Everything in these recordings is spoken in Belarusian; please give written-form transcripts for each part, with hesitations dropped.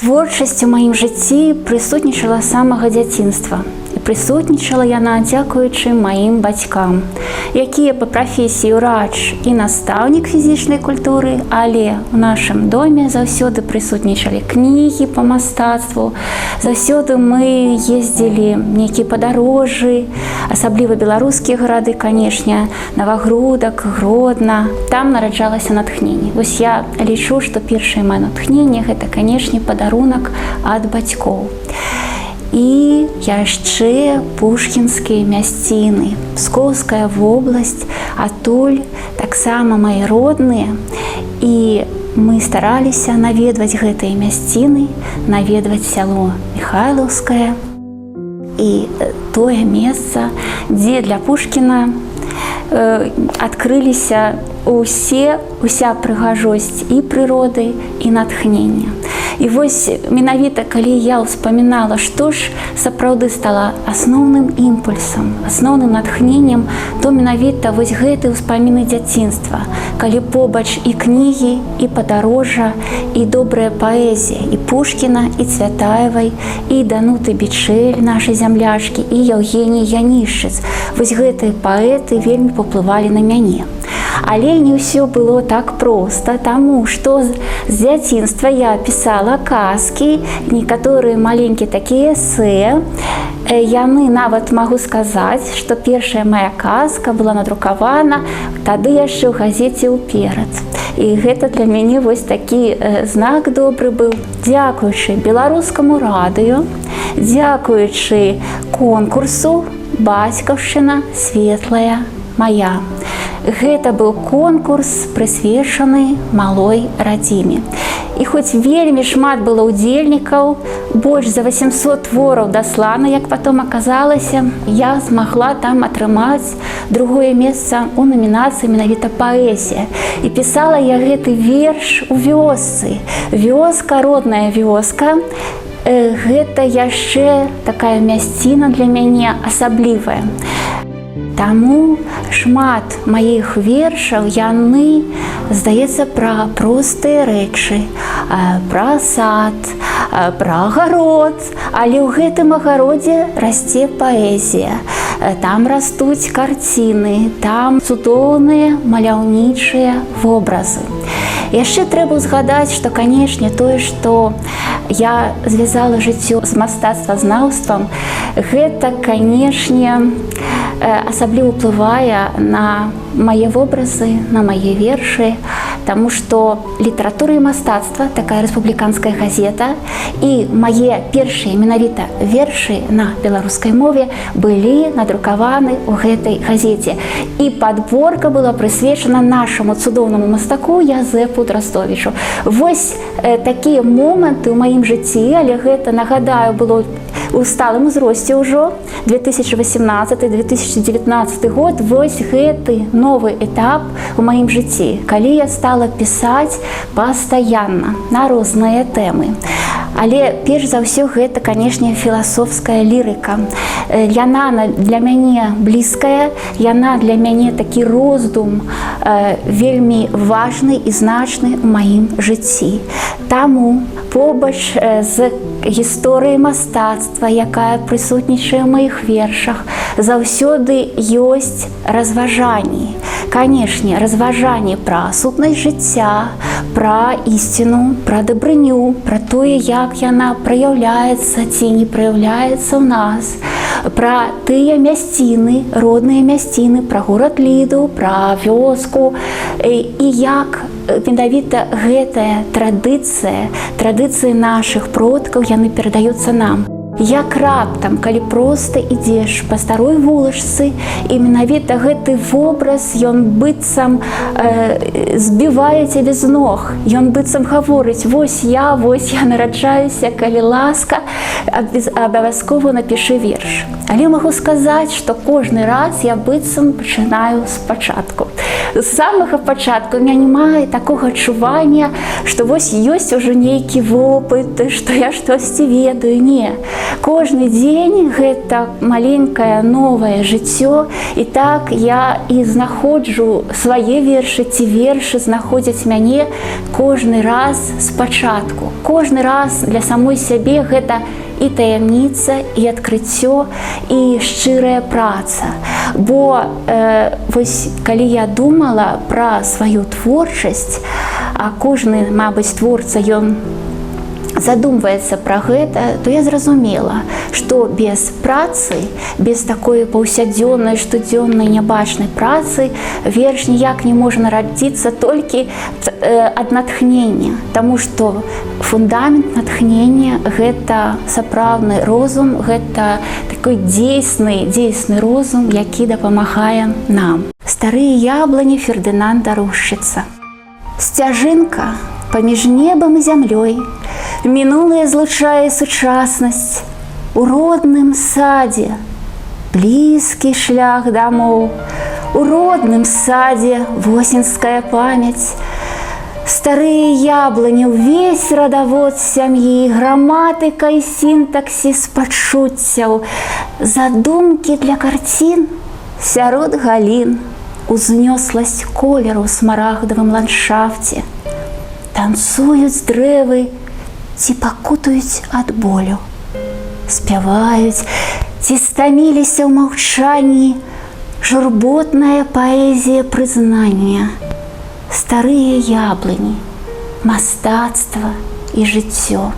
Творчасць у маім жыцці прысутнічала з самага дзяцінства. І прысутнічала яна дзякуючы маім бацькам, якія па прафесіі ўрач і настаўнік фізічнай культуры, але ў нашым доме заўсёды прысутнічалі кнігі па мастацтву. Заўсёды мы ездзілі нейкія падарожжы, асабліва беларускія гарады, канешне, Навагрудак, Гродна. Там нараджалася натхненне. Вось я лічу, што першае маё натхненне – гэта, канешне, падарунак ад бацькоў. І яшчэ пушкінскія мясціны, Пскоўская вобласць, адтуль таксама мае родныя. І мы стараліся наведваць гэтыя мясціны, наведваць сяло Міхайлаўскае. І тое месца, дзе для Пушкіна адкрыліся уся прыгажосць і прыроды, і натхнення. І вось менавіта, калі я ўспамінала, што ж сапраўды стала асноўным імпульсам, асноўным натхненнем, то менавіта вось гэты ўспаміны дзяцінства, калі побач і кнігі, і падарожжа, і добрая паэзія, і Пушкіна, і Цвятаевай, і Дануты Бичэль, нашай зямлячкі, і Яўгеній Янішчыц. Вось гэтыя паэты вельмі паўплывалі на мяне. Але не ўсё было так проста, таму што з дзяцінства я пісала казкі, некаторыя маленькія такія эсэ. Яны нават магу сказаць, што першая мая казка была надрукавана тады яшчэ ў газеце «Уперад». І гэта для мяне вось такі знак добры быў. Дзякуючы беларускаму радыё, дзякуючы конкурсу «Бацькаўшчына светлая мая». Гэта быў конкурс, прысвечаны малой радзіме. І хоць вельмі шмат было ўдзельнікаў, больш за 800 твораў даслана, як потом аказалася, я змагла там атрымаць другое месца ў намінацыі менавіта паэзія. І пісала я гэты верш у вёсцы. Вёска, родная вёска. Гэта яшчэ такая мясціна для мяне асаблівая. Таму шмат маіх вершаў яны, здаецца, пра простыя рэчы, пра сад, пра агарод, але ў гэтым агародзе расце паэзія. Там растуць карціны, там цудоўныя маляўнічыя вобразы. Яшчэ трэба ўзгадаць, што, канешне, тое, што я звязала жыццё з мастацтвазнаўствам, гэта, канешне, асабліва ўплывае на мае вобразы, на мае вершы, таму што літаратура і мастацтва, такая рэспубліканская газета, і мае першыя менавіта вершы на беларускай мове былі надрукаваны ў гэтай газеце. І падборка была прысвечана нашаму цудоўнаму мастаку Язэпу Драстовічу. Вось такія моманты ў маім жыцці, але гэта, нагадаю, было у сталым узросце ўжо, 2018-2019 год, вось гэты новы этап у маім жыцці, калі я стала пісаць пастаянна на розныя тэмы. Але перш за ўсё гэта, канешне, філасофская лірыка. Яна для мяне блізкая, яна для мяне такі роздум вельмі важны і значны ў маім жыцці. Таму побач з гісторыяй мастацтва, якая прысутнічае ў маіх вершах, заўсёды ёсць разважанні. Канешне, разважанні пра сутнасць жыцця, пра ісціну, пра дабрыню, пра тое, як яна праяўляецца ці не праяўляецца ў нас, пра тыя мясціны, родныя мясціны, пра горад Ліду, пра вёску, і як менавіта гэтая традыцыі нашых продкаў, яны перадаюцца нам. Як раптам, калі проста ідзеш па старой вулачцы, і менавіта гэты вобраз, ён быццам збівае цябе з ног, ён быццам гаворыць: вось я нараджаюся, калі ласка, абавязкова напішы верш. Але магу сказаць, што кожны раз я быццам пачынаю спачатку. З самага пачатку у мяне немає такога адчування, што вось ёсць ужо нейкі вопыт, што я штосьці ведаю. Не. Кожны дзень гэта маленькае новае жыццё, і так я і знаходжу свае вершы, ці вершы знаходзяць мяне кожны раз спачатку. Кожны раз для самой сябе гэта і таямніца, і адкрыццё, і шчырая праца. Бо вось калі я думала пра сваю творчасць, а кожны, мабыць, творца, ён задумваецца пра гэта, то я зразумела, што без працы, без такой паўсядзённай, штодзённай нябачнай працы верш ніяк не можа нарадзіцца толькі ад натхнення. Таму што фундамент натхнення – гэта сапраўдны розум, гэта такой дзейсны розум, які дапамагае нам. Старыя яблыні Фердынанда Рушчыца. Сцяжынка паміж небам і зямлёй, мінулае злучае сучаснасць. У родным садзе блізкі шлях дамоў, у родным садзе восеньская памяць. Старыя яблыні ўвесь радавод сям'і, граматыка і сінтаксіс пачуццяў, задумкі для карцін сярод галін, узнёсласць колеру ў смарагдавым ландшафце. Танцуюць дрэвы, ці пакутаюць ад болю, спяваюць, ці стаміліся ў маўчанні, журботная паэзія прызнання. Старыя яблыні, мастацтва і жыццё.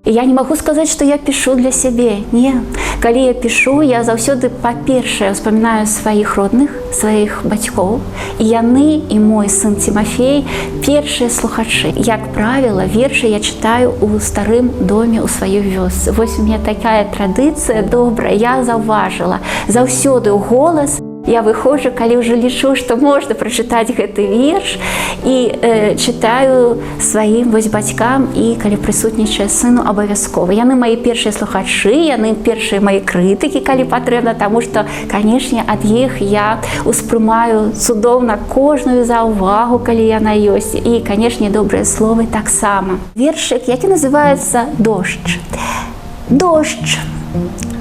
Я не магу сказаць, што я пішу для сябе. Не. Калі я пішу, я заўсёды, па-першае, успамінаю сваіх родных, сваіх бацькоў. І яны, і мой сын Тимофей – першыя слухачы. Як правіла, вершы я чытаю ў старым доме ў сваёй вёсцы. Вось у мяне такая традыцыя добрая, я заўважыла. Заўсёды ў голас я выходжу, калі ўжо лічу, што можна прачытаць гэты верш, і чытаю сваім вось бацькам, і калі прысутнічае сыну, абавязкова. Яны мае першыя слухачы, яны першыя мае крытыкі, калі патрэбна, таму што, канешне, ад іх я успрымаю цудоўна кожную заўвагу, калі яна ёсць, і, канешне, добрыя словы таксама. Вершык, які называецца «Дождж». Дождж.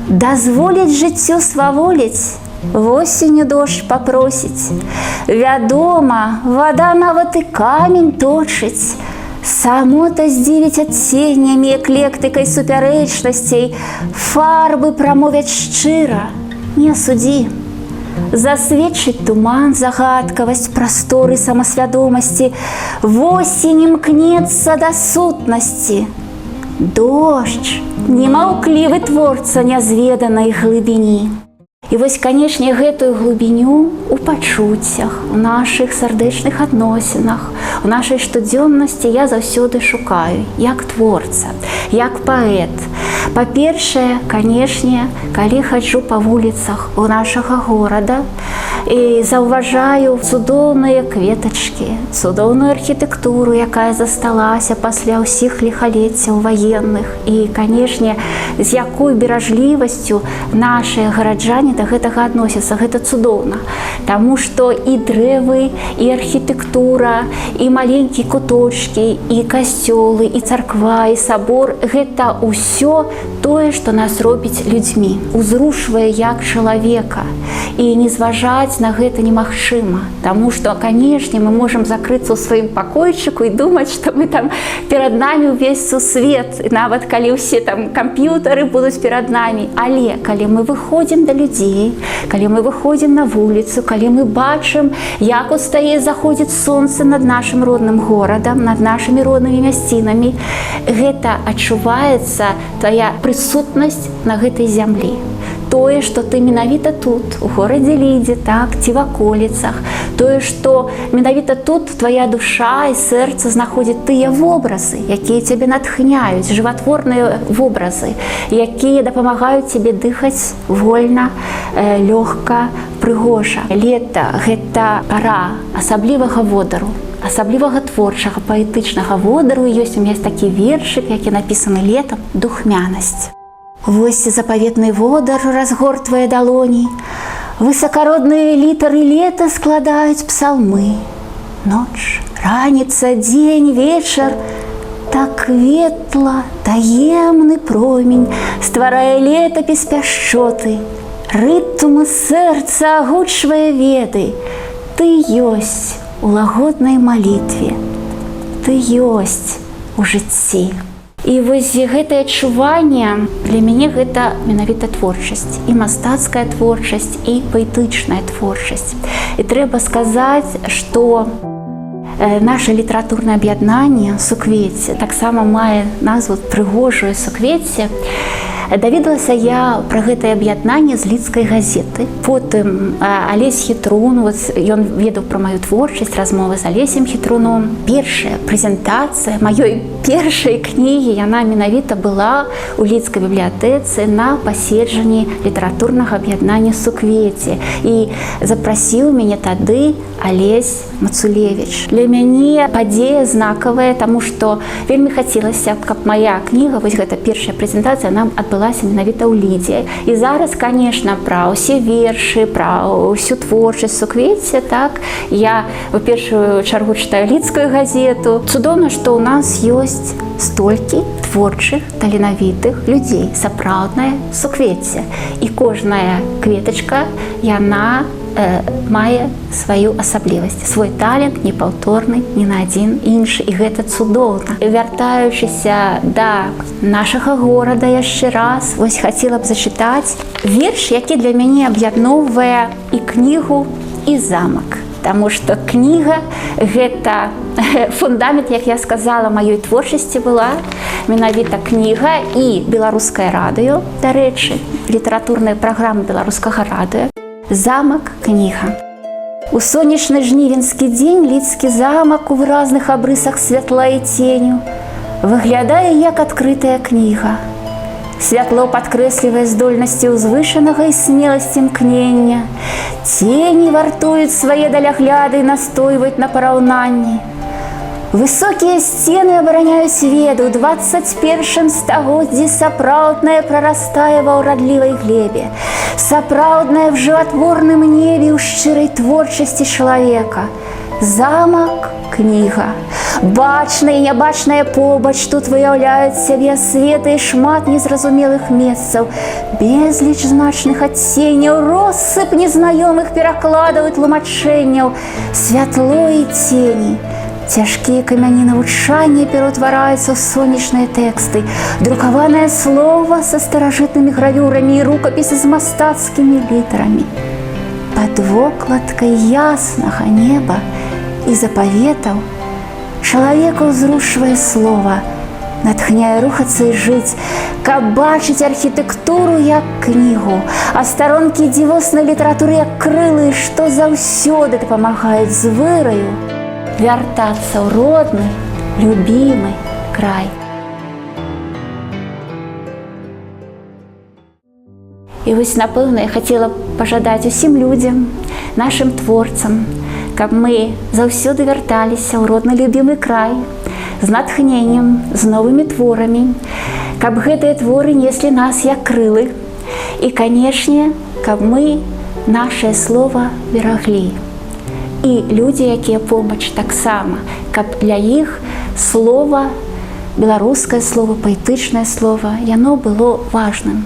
Дазволіць жыццю сваволіць, восенню дождж папросіць. Вядома, вада нават і камень точыць. Самота здзівіць адценнямі, эклектыкай супярэчнасцей. Фарбы прамовяць шчыра, не судзі. Засведчыць туман, загадкавасць, прасторы самасвядомасці. Восень імкнецца да сутнасці. Дождж, немаўклівы творца нязведанай глыбіні. І вось, канешне, гэтую глыбіню у пачуццях, у нашых сардэчных адносінах, у нашай штодзённасці я заўсёды шукаю, як творца, як паэт. Па-першае, канешне, калі хаджу па вуліцах у нашага горада і заўважаю цудоўныя кветачкі, цудоўную архітэктуру, якая засталася пасля ўсіх ліхалеццяў ваенных. І, канешне, з якой беражлівасцю нашыя гараджане да гэтага адносяцца. Гэта цудоўна. Таму што і дрэвы, і архітэктура, і маленькія куточкі, і касцёлы, і царква, і сабор – гэта ўсё тое, што нас робіць людзьмі, узрушвае як чалавека. І не зважаць на гэта немагчыма. Таму што, канешне, мы можам закрыцца ў сваім пакойчыку і думаць, што мы там перад намі ўвесь сусвет, нават калі ўсе там камп'ютары будуць перад намі. Але калі мы выходзім да людзей, калі мы выходзім на вуліцу, калі мы бачым, як устае заходзіць сонца над нашым родным горадам, над нашымі роднымі мясцінамі, гэта адчуваецца твая прысутнасць на гэтай зямлі. Тое, што ты менавіта тут, у горадзе Лідзе, так, ці в аколіцах. Тое, што менавіта тут твая душа і сэрца знаходзяць тыя вобразы, якія цябе натхняюць, жыватворныя вобразы, якія дапамагаюць цябе дыхаць вольна, лёгка, прыгожа. Лета – гэта пара асаблівага водару, асаблівага творчага, паэтычнага водару. Ёсць у мяне такі вершык, які напісаны летам «Духмянасць». Вось запаветны водар разгортвае далоні, высакародныя літары лета складаюць псалмы. Ноч, раніца, дзень, вечар, так ветла таемны промень, стварае летапіс пяшчоты, рытмы сэрца агучвае веды. Ты ёсць у лагоднай малітве, ты ёсць у жыцці. І вось гэтае адчуванне для мяне гэта менавіта творчасць, і мастацкая творчасць, і паэтычная творчасць. І трэба сказаць, што наша літаратурнае аб'яднанне «Суквецце» таксама мае назву «Прыгожае суквецце». Даведалася я пра гэтае аб'яднанне з лідскай газеты. Потым Алесь Хітрун, ён ведаў пра маю творчасць, размовы з Алесем Хітруном. Першая прэзентацыя маёй першай кнігі, яна менавіта была у лідскай бібліятэцы на паседжанні літаратурнага аб'яднання «Суквецце». І запрасіў мяне тады Алесь Мацулевіч. Для мяне падзея знакавая, таму што вельмі хацелася, каб моя кніга, вось гэта першая прэзентацыя, нам адбылася менавіта ў Лідзе. І зараз, конечно, пра ўсе вершы, пра ўсю творчасць «Суквецце», так, я у першую чаргу чытаю лідскую газету. Цудоўна, што ў нас ёсць столькі творчых, таленавітых людзей, сапраўднае суквецце. І кожная кветачка, яна мае сваю асаблівасць, свой талент непаўторны ні на адзін іншы, і гэта цудоўна. Вяртаючыся да нашага горада яшчэ раз, вось хацела б зачытаць верш, які для мяне аб'ядноўвае і кнігу, і замак. Таму што кніга – гэта фундамент, як я сказала, маёй творчасці была. Менавіта кніга і беларускае радыё, дарэчы, літаратурныя праграмы беларускага радыё. Замак – кніга. У сонечны жнівеньскі дзень лідскі замак у выразных абрысах святла і ценю выглядае як адкрытая кніга. Святло падкрэслівае здольнасці ўзвышанага і смеласці імкнення. Цені вартуюць свае далягляды і настойваюць на параўнанні. Высокія сцены абараняюць веду, у 21 стагоддзі сапраўднае прарастае ва ўрадлівай глебе. Сапраўднае в жыватворным небе ў шчырай творчасці чалавека. Замак – кніга. Бачнае і нябачнае побач тут выяўляюць сябе светы і шмат незразумелых месцаў. Безліч значных адценняў, россып незнаёмых перакладаў і тлумачэнняў, святло і цені. Цяжкія камяні навучання пераўтвараюцца ў сонечныя тэксты, друкаванае слова са старажытнымі гравюрамі і рукапісы з мастацкімі літарамі. Пад вокладкай яснага неба і запаветаў чалавека ўзрушвае слова, натхняе рухацца і жыць, каб бачыць архітэктуру як кнігу, а старонкі дзівоснай літаратуры як крылы, што заўсёды дапамагаюць з выраю вяртацца ў родны, любімы край. І вось, напэўна, я хацела пажадаць усім людзям, нашым творцам, каб мы заўсёды вярталіся ў родны любімы край з натхненнем, з новымі творамі, каб гэтыя творы неслі нас як крылы, і, канешне, каб мы нашае слова бераглі. І людзі, якія побач таксама, каб для іх слова, беларускае слова, паэтычнае слова, яно было важным.